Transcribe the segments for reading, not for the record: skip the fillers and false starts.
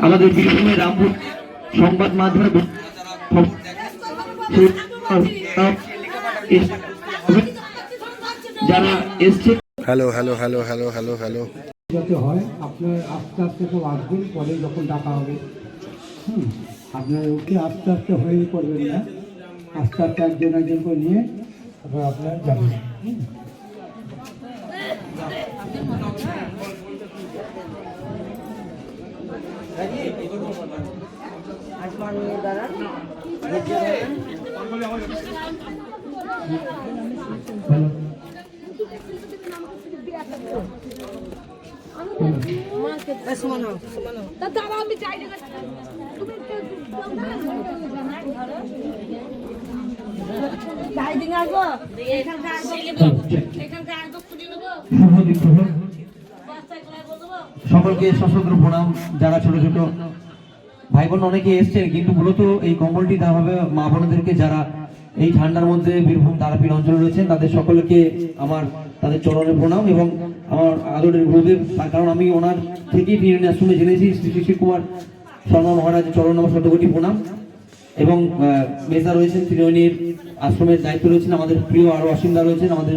আমাদের বীরভূমের রামপুর সংবাদ মাধ্যমে যারা এসছে। Hello hello hello hello hello hello যাতে হয় আপনার আস্তে আস্তে সব আসবেন, পরে যখন ডাকা হবে আপনার ওকে আস্তে আস্তে হয়েই করবেন না, আস্তে আস্তে একজন একজন করে নিয়ে তারপর আপনার যাবেন। সকলকে সশস্ত্র প্রণাম। যারা ছোট ছোট ভাই বোন অনেকে এসছেন, কিন্তু মূলত এই কম্বলটি দেওয়া হবে মা বোনদেরকে যারা এই ঠান্ডার মধ্যে বীরভূম তারাপীঠ অঞ্চলে রয়েছেন। তাদের সকলকে আমার তাদের চরণে প্রণাম এবং আমার আদরের গুরুদেব, তার কারণ আমি ওনার থেকেই ত্রিনয়নী আশ্রমে জেনেছি। শ্রী শ্রী কুমার শর্মা মহারাজের চরণ আমার শতকোটি প্রণাম। এবং মেজদা রয়েছেন, ত্রিনয়নীর আশ্রমের দায়িত্ব রয়েছেন আমাদের প্রিয় আরো অসীমদা রয়েছেন, আমাদের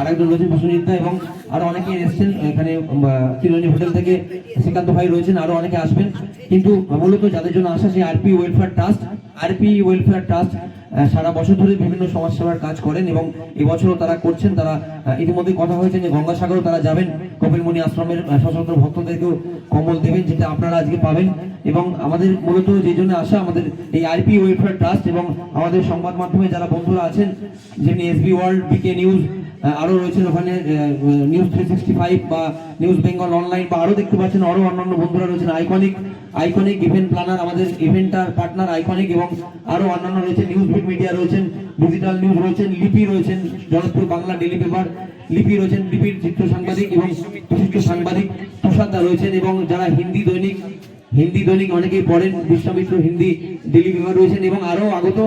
আরেকজন রয়েছেন প্রসেনজিৎদা, এবং আরো অনেকে এসেছেন এখানে ত্রিনয়নী হোটেল থেকে শ্রীকান্ত ভাই রয়েছেন, আরো অনেকে আসবেন। কিন্তু মূলত যাদের জন্য আসা সেই আরপি ওয়েলফেয়ার ট্রাস্ট সারা বছর ধরে বিভিন্ন সমাজসেবার কাজ করেন এবং এবছরও তারা করছেন। তারা ইতিমধ্যে কথা হয়েছে যে গঙ্গাসাগরও তারা যাবেন, কপিলমুনি আশ্রমের সশস্ত্র ভক্তদেরকেও কম্বল দেবেন, যেটা আপনারা আজকে পাবেন। এবং আমাদের মূলত যে জন্য আসা আমাদের এই আরপি ওয়েলফেয়ার ট্রাস্ট এবং আমাদের সংবাদ মাধ্যমে যারা বন্ধুরা আছেন, যেমনি এসবি ওয়ার্ল্ড, বিকে নিউজ, আরো রয়েছেন ওখানে নিউজ 365 বা নিউজ বেঙ্গল অনলাইন, বা আরো দেখতে পাচ্ছেন আরো অন্যান্য বন্ধুরা রয়েছেন, আইকনিক ইভেন্ট প্ল্যানার, আমাদের ইভেন্টার পার্টনার আইকনিক, এবং আরো অন্যান্য রয়েছেন, নিউজ বিট মিডিয়া রয়েছেন, ডিজিটাল নিউজ রয়েছেন, লিপি রয়েছেন, জনপ্রিয় বাংলা ডেলি পেপার লিপি রয়েছেন, লিপির চিত্র সাংবাদিক এবং বিশিষ্ট সাংবাদিক তুষারদা রয়েছেন, এবং যারা হিন্দি দৈনিক অনেকেই পড়েন, বিশ্বমিত্র হিন্দি ডেলি পেপার রয়েছেন, এবং আরো আগত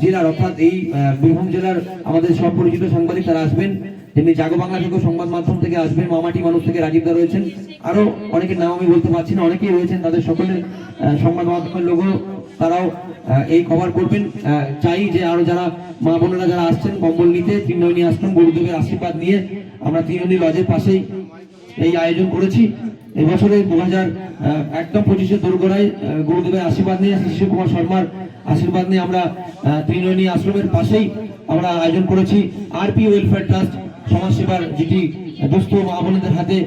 জেলার অর্থাৎ এই বীরভূম জেলার আমাদের সব পরিচিত সাংবাদিক তারা আসবেন। যেমনি জাগো বাংলা থেকে সংবাদ মাধ্যম থেকে আসবেন, মামাটি মানুষ থেকে রাজীবদা রয়েছেন, আরো অনেকের নাম আমি বলতে পারছি না, অনেকেই রয়েছেন। তাদের সকলের সংবাদ মাধ্যমের লোগো তারাও এই কভার করবেন। চাই যে আরো যারা মা বোনেরা যারা আসছেন কম্বল নিতে, ত্রিনয়নী আশ্রম গুরুদেবের আশীর্বাদ নিয়ে আমরা ত্রিনয়নী লজের পাশেই এই আয়োজন করেছি। এবছরে 2025 দোরগোড়ায় গুরুদেবের আশীর্বাদ নিয়ে, শ্রী কুমার শর্মার আশীর্বাদ নিয়ে আমরা ত্রিনয়নী আশ্রমের পাশেই আমরা আয়োজন করেছি আরপি ওয়েলফেয়ার ট্রাস্ট সমাজসেবার, যেটি দুস্থ মা বোনদের হাতে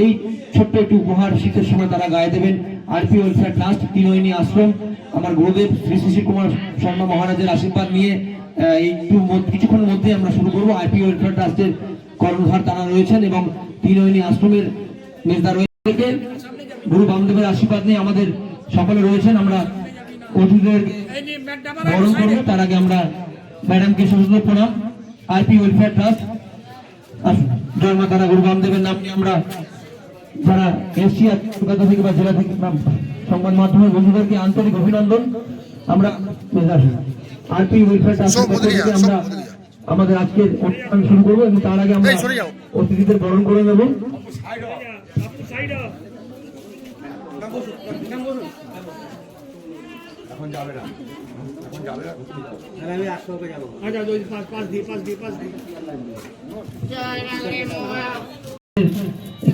এই ছোট্ট একটু উপহার শীতের সময় তারা গায়ে দেবেন। আরপি ওয়েলফেয়ার ট্রাস্ট ত্রিনয়নী আশ্রম, আমার গুরুদেব শ্রী শ্রী কুমার শর্মা মহারাজের আশীর্বাদ নিয়ে কিছুক্ষণের মধ্যে আমরা শুরু করবো। আরপি ওয়েলফেয়ার ট্রাস্টের কর্ণধার তারা রয়েছেন এবং ত্রিনয়নী আশ্রমের মেজদা রয়েছে। গুরু বামদেবের আশীর্বাদ নিয়ে আমাদের সকলে রয়েছেন। আমরা অতিথিদের বরণ করবো, তার আগে আমরা ম্যাডামকে সশস্ত্র প্রণাম। আরপি ওয়েলফেয়ার ট্রাস্ট, জয় মা তারা, গুরু বামদেবের নাম নিয়ে আমরা যারা এশিয়া কলকাতা থেকে বা জেলা থেকে সংবাদ মাধ্যমের বন্ধুদেরকে আন্তরিক অভিনন্দন। আমরা আরপি ওয়েলফেয়ার ট্রাস্টের পক্ষ থেকে আমরা আমাদের আজকের অনুষ্ঠান শুরু করবো এবং তার আগে আমরা অতিথিদের বরণ করে নেব।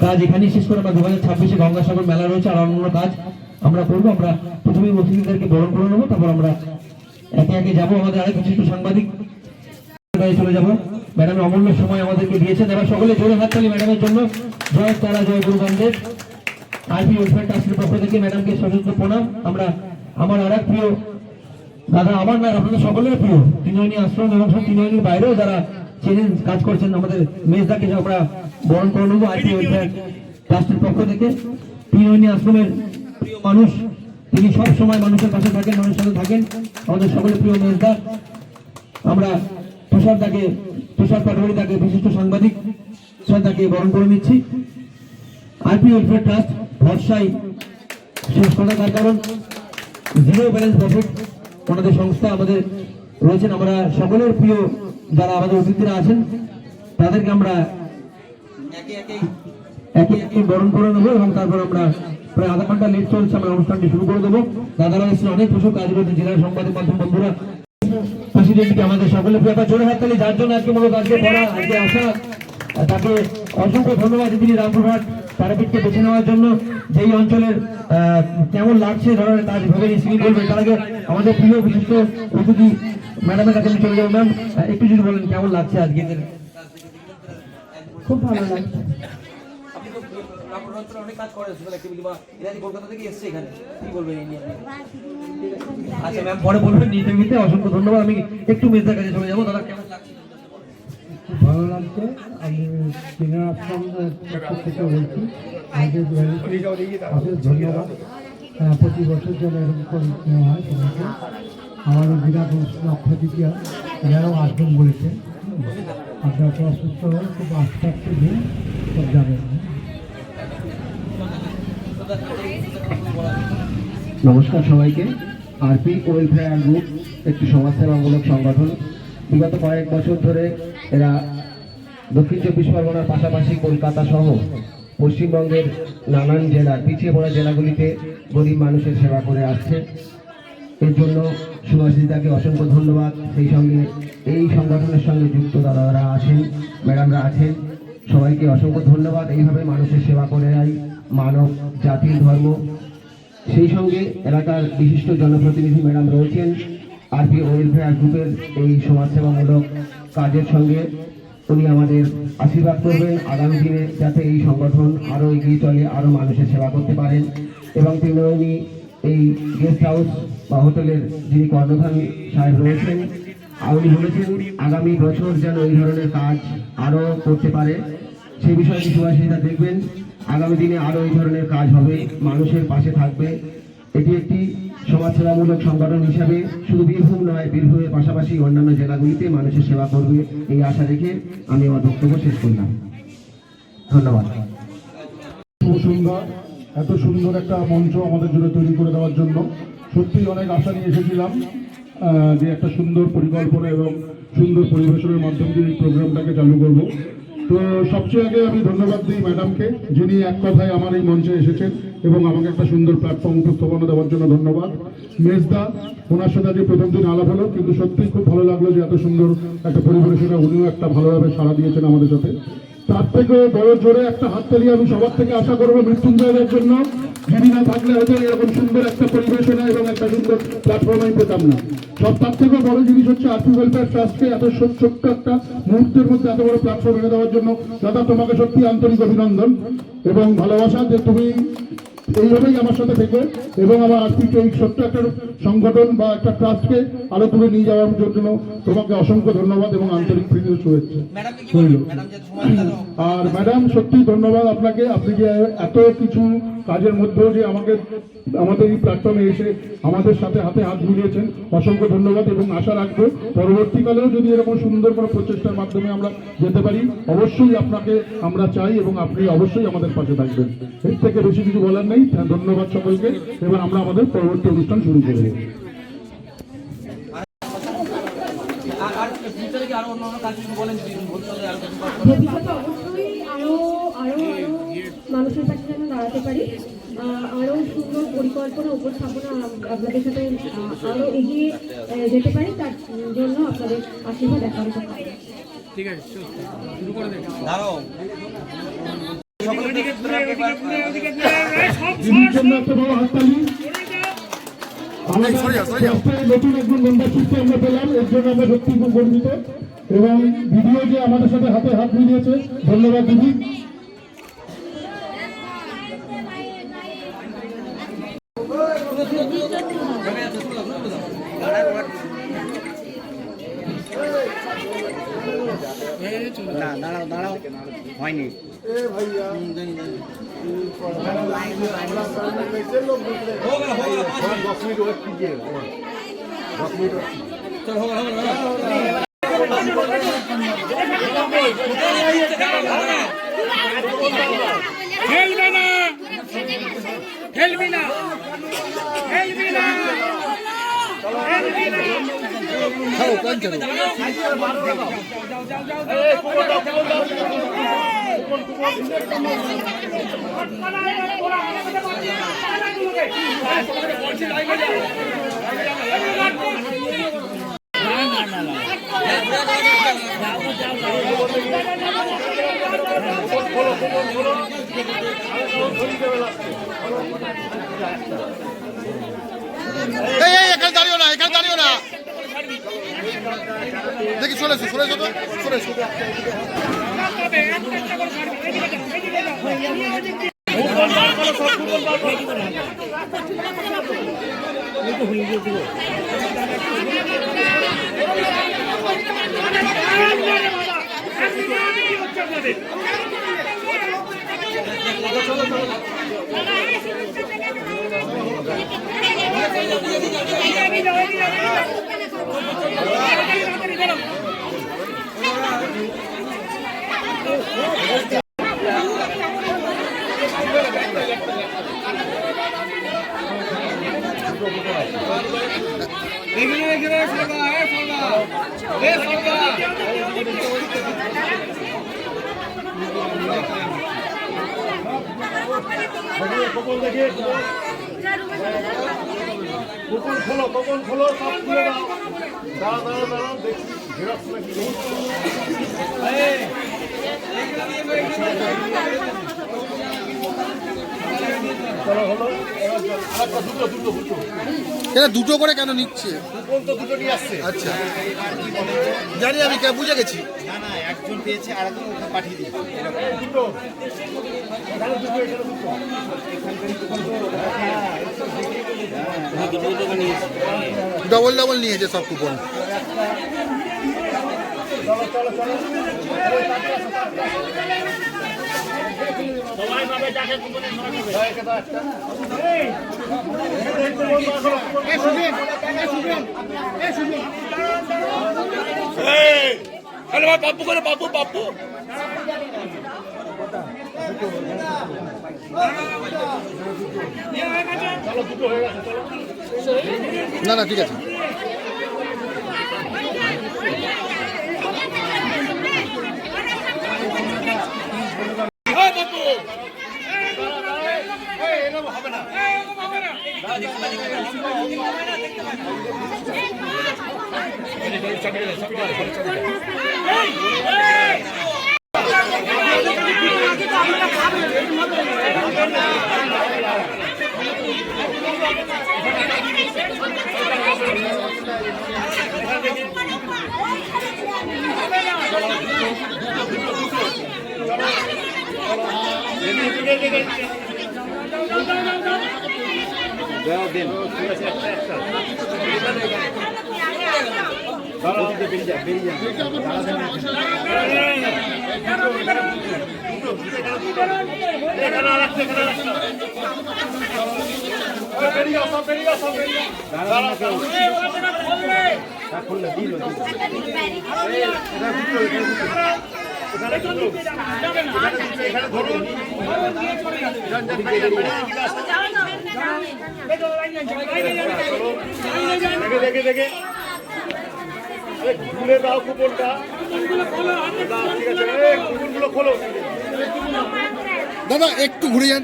কাজ এখানেই শেষ করে আমরা 2026 গঙ্গাসাগর মেলা রয়েছে, আর অন্য কাজ আমরা করবো। আমরা প্রথমে অতিথিদেরকে বরণ করে নেবো, তারপর আমরা একে একে যাবো। আমাদের আরেক বিশিষ্ট সাংবাদিক চলে যাবো। ম্যাডামের অমূল্য সময় আমাদেরকে দিয়েছেন। এবার সকলে জোরে হাততালি ম্যাডামের জন্য। জয় তারা, জয় গুরু বামদেব। আরপি ওয়েলফেয়ার ট্রাস্টের পক্ষ থেকে ম্যাডামকে সশস্ত্র প্রণাম। আমরা আমার আর এক প্রিয় দাদা, আমার না আপনাদের সকলের প্রিয় ত্রিনয়নী আশ্রম এবং সব ত্রিনয়নীর বাইরেও যারা চেনেন কাজ করছেন, আমাদের মেজদাকে আমরা বরণ করে নেবো আরপি ওয়েলফেয়ার ট্রাস্টের পক্ষ থেকে। ত্রিনয়নী আশ্রমের প্রিয় মানুষ, তিনি সব সময় মানুষের পাশে থাকেন, মানুষের সাথে থাকেন, আমাদের সকলের প্রিয় মেজদা। আমরা তুষার পাটোয়ারি তাকে বিশিষ্ট সাংবাদিক তাকে বরণ করে নিচ্ছি। আরপি ওয়েলফেয়ার ট্রাস্ট ভরসায় শেষ কথা, তার কারণ জিরো ব্যালেন্স প্রফিট ওনাদের সংস্থা আমাদের রয়েছেন। আমরা সকলের প্রিয় যারা আমাদের অতিথিরা আছেন তাদেরকে আমরা একে একে বরণ করে নেবো এবং তারপর আমরা প্রায় আধা ঘন্টা লেট চলছে, আমরা অনুষ্ঠানটি শুরু করে দেবো। দাদারা এসে অনেক প্রচুর কাজ করছে, জেলার সংবাদ মাধ্যম বন্ধুরা, প্রেসিডেন্টকে আমাদের সকলে প্রিয় জোরে হাততালি, যার জন্য আজকে মূলত আজকে পড়া আজকে আসা, তাকে অসংখ্য ধন্যবাদ। তিনি রামপুরহাট তারাপীঠকে বেছে নেওয়ার জন্য, যেই অঞ্চলের কেমন লাগছে ধরনের কাজ ভেবে তিনি বলবেন। তার আগে আমাদের প্রিয় বিশিষ্ট অতিথি ম্যাডামের কাছে আমি চলে যাবো। ম্যাম, একটু যদি বলেন কেমন লাগছে আজকে? খুব ভালো লাগছে। অনেক কাজ করে কলকাতা থেকে এসছে এখানে, কি বলবেন এই নিয়ে? আচ্ছা ম্যাম, পরে বলবেন নিতে। অসংখ্য ধন্যবাদ। আমি একটু মেজদার কাছে চলে যাবো। দাদা কেমন লাগছে? খুব ভালো লাগছে। আমি সিনিয়র আশ্রম থেকে বলছি, আমাদের অশেষ ধন্যবাদ। প্রতি বছর যেন এরকম করে নেওয়া হয় তোমাকে। আমাদের বিরাট লক্ষ্য দ্বিতীয় এরাও আসবেন বলেছে। আপনার তো অসুস্থ হয়ে খুব আস্তে আস্তে দিন সব যাবেন। নমস্কার সবাইকে। আরপি ওয়েলফেয়ার গ্রুপ একটি সমাজসেবামূলক সংগঠন। বিগত কয়েক বছর ধরে এরা দক্ষিণ চব্বিশ পরগনার পাশাপাশি কলকাতা সহ পশ্চিমবঙ্গের নানান জেলার পিছিয়ে পড়া জেলাগুলিতে গরিব মানুষের সেবা করে আসছে। এর জন্য সুভাষিতাকে অসংখ্য ধন্যবাদ। সেই সঙ্গে এই সংগঠনের সঙ্গে যুক্ত দাদারা আছেন, ম্যাডামরা আছেন, সবাইকে অসংখ্য ধন্যবাদ। এইভাবে মানুষের সেবা করে যাই, মানব জাতির ধর্ম। সেই সঙ্গে এলাকার বিশিষ্ট জনপ্রতিনিধি ম্যাডাম রয়েছেন আরপি ওয়েলফেয়ার গ্রুপের এই সমাজসেবামূলক কাজের সঙ্গে। উনি আমাদের আশীর্বাদ করবেন আগামী দিনে যাতে এই সংগঠন আরও এগিয়ে চলে, আরও মানুষের সেবা করতে পারেন। এবং তিনি এই গেস্ট হাউস বা হোটেলের যিনি কর্ণধার সাহেব রয়েছেন, উনি বলেছেন আগামী বছর যেন এই ধরনের কাজ আরও করতে পারে। সেই বিষয়টি সুভাষিতা দেখবেন। আগামী দিনে আরও এই ধরনের কাজ হবে, মানুষের পাশে থাকবে। এটি একটি সমাজসেবামূলক সংগঠন হিসাবে শুধু বীরভূম নয়, বীরভূমের পাশাপাশি অন্যান্য জেলাগুলিতে মানুষের সেবা করবে এই আশা রেখে আমি আমার বক্তব্য শেষ করলাম। ধন্যবাদ। সুন্দর, এত সুন্দর একটা মঞ্চ আমাদের জন্য তৈরি করে দেওয়ার জন্য সত্যিই অনেক আশা নিয়ে এসেছিলাম যে একটা সুন্দর পরিকল্পনা এবং সুন্দর পরিবেশনের মাধ্যমে দিয়ে এই প্রোগ্রামটাকে চালু করব। তো সবচেয়ে আগে আমি ধন্যবাদ দিই ম্যাডামকে, যিনি এক কথায় আমার এই মঞ্চে এসেছেন এবং আমাকে একটা সুন্দর প্ল্যাটফর্ম উপস্থাপনা দেওয়ার জন্য ধন্যবাদ। মেজদা, ওনার সাথে আজকে প্রথম দিন আলাপ হলো, কিন্তু সত্যিই খুব ভালো লাগলো যে এত সুন্দর একটা পরিবেশনা উনিও একটা ভালোভাবে সাড়া দিয়েছেন আমাদের সাথে। তার থেকে বড় জোরে একটা হাততালি আমি সবার থেকে আশা করবো মৃত্যুঞ্জয়ের জন্য, যিনি না থাকলে হয়তো এরকম সুন্দর একটা পরিবেশনা এবং একটা সুন্দর প্ল্যাটফর্ম আমি পেতাম না। সব তার থেকে বড় জিনিস হচ্ছে আরপি ওয়েলফেয়ার ট্রাস্টকে এত ছোট্ট একটা মুহূর্তের মধ্যে এত বড় প্ল্যাটফর্ম এনে দেওয়ার জন্য দাদা তোমাকে সত্যি আন্তরিক অভিনন্দন এবং ভালোবাসা যে তুমি এইভাবেই আমার সাথে থেকে এবং আমার আরপিকে এই ছোট্ট একটা সংগঠন বা একটা ট্রাস্টকে আরো দূরে নিয়ে যাওয়ার জন্য তোমাকে অসংখ্য ধন্যবাদ এবং আন্তরিক প্রীতির শুভেচ্ছা। আর ম্যাডাম সত্যি ধন্যবাদ আপনাকে, আপনি যে এত কিছু কাজের মধ্যেও যে আমাদের এই প্ল্যাটফর্মে এসে আমাদের সাথে হাতে হাত মিলিয়েছেন, অসংখ্য ধন্যবাদ। এবং আশা রাখবো পরবর্তীকালেও যদি এরকম সুন্দর কোনো প্রচেষ্টার মাধ্যমে আমরা যেতে পারি, অবশ্যই আপনাকে আমরা চাই এবং আপনি অবশ্যই আমাদের পাশে থাকবেন। এর থেকে বেশি কিছু বলার নেই। ধন্যবাদ সকলকে। এবার আমরা আমাদের পরবর্তী অনুষ্ঠান শুরু করব। ভবিষ্যতে অবশ্যই আরো মানুষের পাশে যেন দাঁড়াতে পারি, আরো সুন্দর পরিকল্পনা উপস্থাপনা আপনাদের সাথে আরো এগিয়ে যেতে পারি, তার জন্য আপনাদের আশীর্বাদ একান্ত পাই। ঠিক আছে, শুরু করে দেন। নতুন একজন মেম্বারশিপকে আমরা পেলাম, এর জন্য আমরা সত্যি খুব গর্বিত। এবং ভিডিও যে আমাদের সাথে হাতে হাত মিলিয়েছে, ধন্যবাদ দিদি। দাঁড়াও হয়নি। খেলবে না, খেলবি না, খেলবি না, খেলবি না। এই এখানে দাঁড়িও না, এখানে দাঁড়িও না। দেখি চলেছো তো চলেছো। এটা দুটো করে কেন নিচ্ছে? আচ্ছা, জানি আমি বুঝে গেছি। না না, একজন পেয়েছে আর একজন ওকে পাঠিয়ে দিই। ডবল ডবল নিয়েছে সব কুপন। বাপু করে বাপু বাপু না না, ঠিক আছে। দেখে খুলে দাও কুপনটা। কুপনগুলো খোলো। দাদা একটু ঘুরে যান।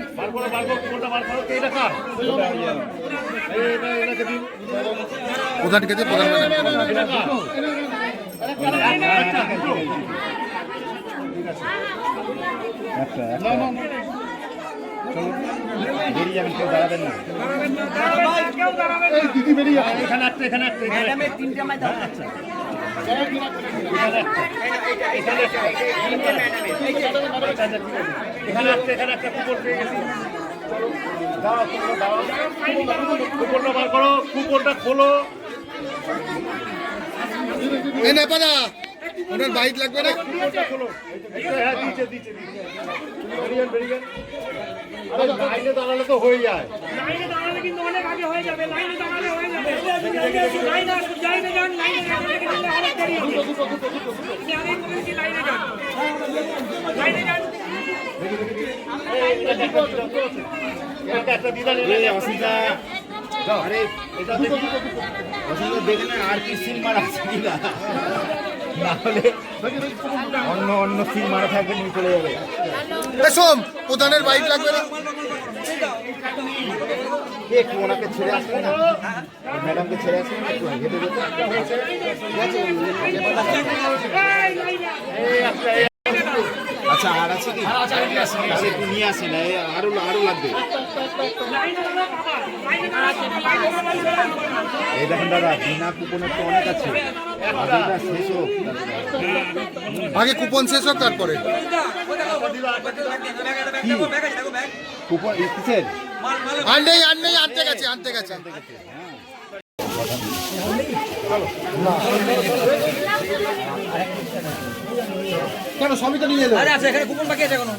প্রধান খেতে প্রধান বেরিয়ে যাবেন, কেউ দাঁড়াবেন না। দিদি বেরিয়ে যাবে। এখানে একটা, এখানে একটা, তিনটে মাই দাও। আচ্ছা, এখানে একটা কুপন পেয়ে গেছি। কুপনটা বার করো, কুপনটা খোলো। এই নেপালা ওনার বাইক লাগবে না? কুপনটা খোলো। হ্যাঁ, দিচ্ছে। বেরিয়ে যান। আরে লাইনে দাঁড়ালে তো হয়ে যায়। লাইনে দাঁড়ালে কিন্তু অনেক আগে হয়ে যাবে। লাইনে দাঁড়ালে হয়ে যাবে। লাইনে যান, লাইনে যান, অনেক দেরি হবে। আমি আগেই বলেছি লাইনে যান, লাইনে যান। একটা দিদা অসুবিধা। আরে এটা দেখে না আর কি সিল মারা আছে কিনা। না হলে অন্য অন্য সিল মারা থাকবে নিয়ে চলে যাবে। সোম প্রধানের বাইক লাগবে না? একটু ওনাকে ছেড়ে আসবে না, ম্যাডামকে ছেড়ে আসবে না, একটু হেঁটে যেতে। আচ্ছা আর আছে কি? তাহলে একটু নিয়ে আসি না, আরো আরো লাগবে। এই দেখেন দাদা, বিনা কুপনের তো অনেক আছে, আগেটা শেষ হোক। আগে কুপন শেষ হোক তারপরে। কুপন কিসের? আর নেই আনতে গেছে। কেন সবই তো নিয়ে এলো? আরে আছে এখানে কুপন বাকি আছে এখনো।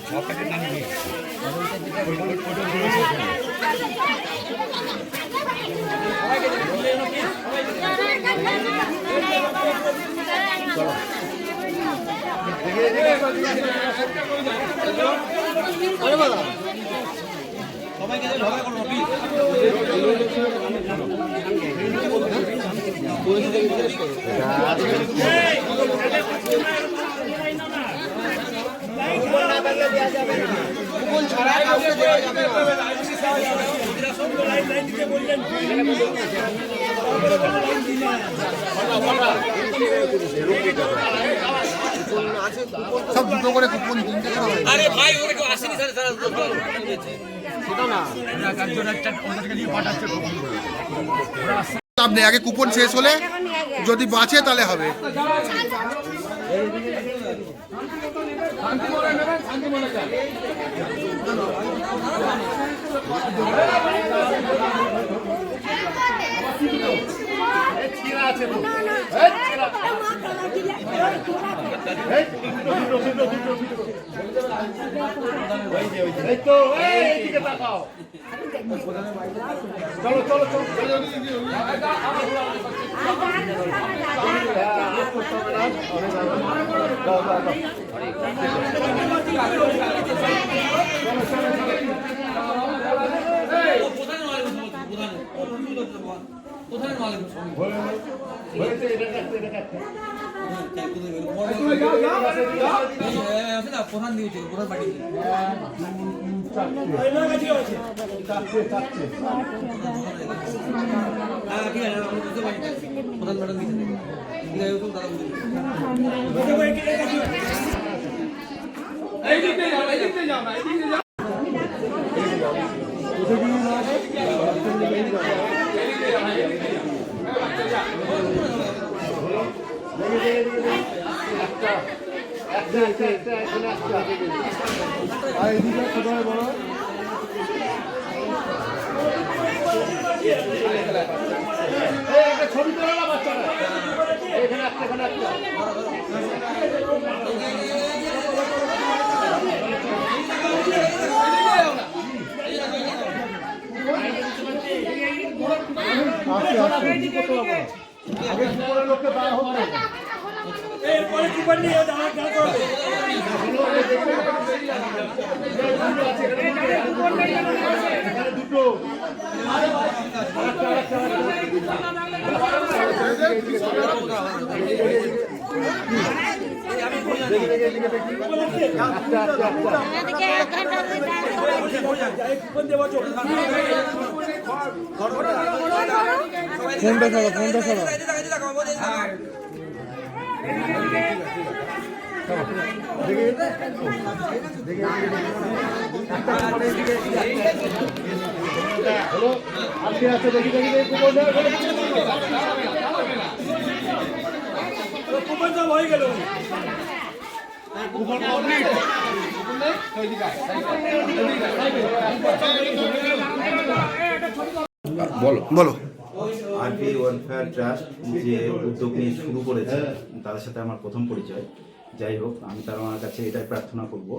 সব দুটো করে কুপন কিনতে হবে। আরে ভাই ওরে কেউ আসেনি স্যার স্যার লাভ নেই, আগে কুপন শেষ হলে যদি বাঁচে তাহলে হবে। প্রধান দিয়েছে প্রধান পাঠিয়েছে। হ্যাঁ ঠিক আছে আমি বুঝতে পারি প্রধান ম্যাডাম দিয়েছে। ঠিক আছে দাদা ছবি তোলা না বাচ্চারা, এখানে একটা লোককে দেওয়া হোক না। এরপরে কুপন নিয়ে দাঁড়া করবে দুটো কুপন সব হয়ে গেল। বলো। আরপি ওয়েলফেয়ার ট্রাস্ট যে উদ্যোগ নিয়ে শুরু করেছে তাদের সাথে আমার প্রথম পরিচয়। যাই হোক, আমি আমার কাছে এটাই প্রার্থনা করব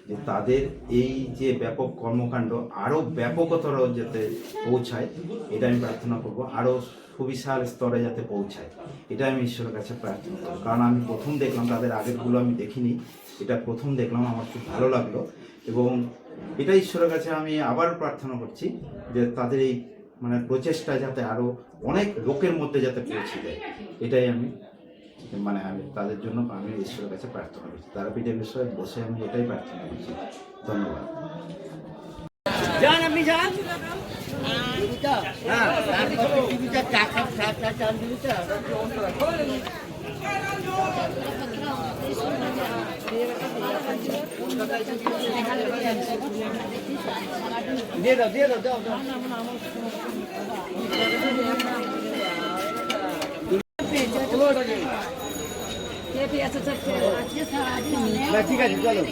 যে তাদের এই যে ব্যাপক কর্মকাণ্ড আরও ব্যাপকতর যাতে পৌঁছায়, এটা আমি প্রার্থনা করব, আরও সুবিশাল স্তরে যাতে পৌঁছায়, এটা আমি ঈশ্বরের কাছে প্রার্থনা করব। কারণ আমি প্রথম দেখলাম, তাদের আগেরগুলো আমি দেখিনি, এটা প্রথম দেখলাম, আমার খুব ভালো লাগলো। এবং এটা ঈশ্বরের কাছে আমি আবার প্রার্থনা করছি যে তাদের এই প্রচেষ্টা যাতে আরও অনেক লোকের মধ্যে যাতে পৌঁছে দেয়, এটাই আমি মানে আমি তাদের জন্য আমি ঈশ্বরের কাছে প্রার্থনা করছি, তারাপীঠের বিষয়ে বসে আমি এটাই প্রার্থনা করছি। ধন্যবাদ। যান আপনি যান। দিয়ে দাও দিয়ে দাও দাও দাও। ঠিক আছে চলো।